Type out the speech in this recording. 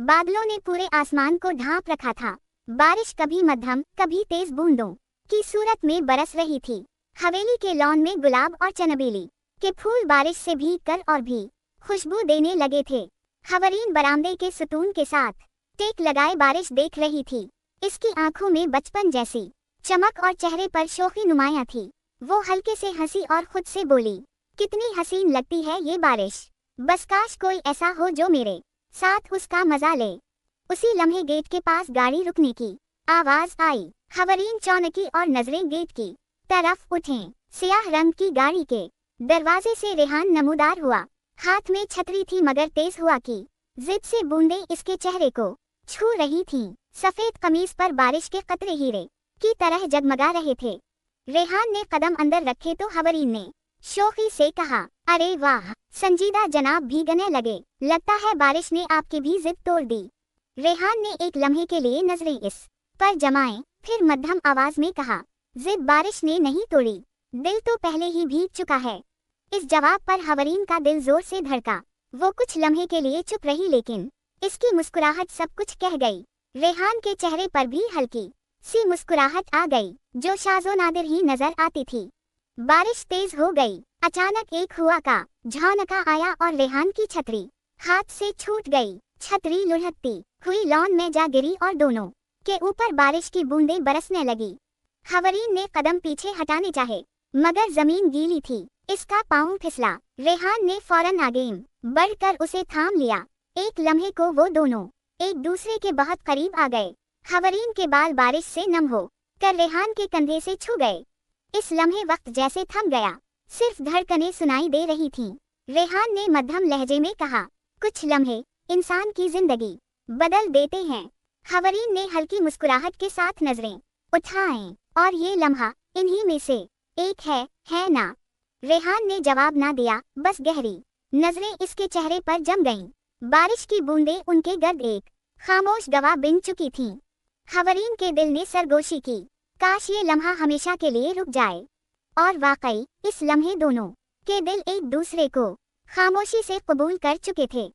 बादलों ने पूरे आसमान को ढांप रखा था। बारिश कभी मध्यम कभी तेज बूंदों की सूरत में बरस रही थी। हवेली के लॉन में गुलाब और चनबेली के फूल बारिश से भीग कर और भी खुशबू देने लगे थे। खवरीन बरामदे के सुतून के साथ टेक लगाए बारिश देख रही थी। इसकी आंखों में बचपन जैसी चमक और चेहरे पर शोखी नुमाया थी। वो हल्के से हंसी और खुद से बोली, कितनी हसीन लगती है ये बारिश। बस काश कोई ऐसा हो जो मेरे साथ उसका मजा ले। उसी लम्हे गेट के पास गाड़ी रुकने की आवाज आई। खवरीन चौंकी और नजरें गेट की तरफ उठें। सियाह रंग की गाड़ी के दरवाजे से रेहान नमूदार हुआ। हाथ में छतरी थी मगर तेज हुआ की जिद से बूंदें इसके चेहरे को छू रही थीं। सफेद कमीज पर बारिश के कतरे हीरे की तरह जगमगा रहे थे। रेहान ने कदम अंदर रखे तो खवरीन ने शोखी से कहा, अरे वाह, संजीदा जनाब भीगने लगे। लगता है बारिश ने आपकी भी जिद तोड़ दी। रेहान ने एक लम्हे के लिए नजरें इस पर जमाए, फिर मध्यम आवाज में कहा, जिद बारिश ने नहीं तोड़ी, दिल तो पहले ही भीग चुका है। इस जवाब पर खवरीन का दिल जोर से धड़का। वो कुछ लम्हे के लिए चुप रही लेकिन इसकी मुस्कुराहट सब कुछ कह गई। रेहान के चेहरे पर भी हल्की सी मुस्कुराहट आ गई जो शाज़ो नादिर ही नजर आती थी। बारिश तेज हो गई। अचानक एक हुआ का झोंका आया और रेहान की छतरी हाथ से छूट गई। छतरी लुढ़कती हुई लॉन में जा गिरी और दोनों के ऊपर बारिश की बूंदें बरसने लगी। खवरीन ने कदम पीछे हटाने चाहे मगर जमीन गीली थी। इसका पांव फिसला। रेहान ने फौरन आगे बढ़कर उसे थाम लिया। एक लम्हे को वो दोनों एक दूसरे के बहुत करीब आ गए। खवरीन के बाल बारिश से नम हो कर रेहान के कंधे से छू गए। इस लम्हे वक्त जैसे थम गया, सिर्फ धड़कनें सुनाई दे रही थीं। रेहान ने मध्यम लहजे में कहा, कुछ लम्हे इंसान की जिंदगी बदल देते हैं। खवरीन ने हल्की मुस्कुराहट के साथ नजरें उठाएं, और ये लम्हा इन्हीं में से एक है ना? रेहान ने जवाब ना दिया, बस गहरी नजरें इसके चेहरे पर जम गईं। बारिश की बूंदें उनके गर्द एक खामोश गवाह बिन चुकी थीं। खवरीन के दिल ने सरगोशी की, काश ये लम्हा हमेशा के लिए रुक जाए। और वाकई इस लम्हे दोनों के दिल एक दूसरे को खामोशी से कबूल कर चुके थे।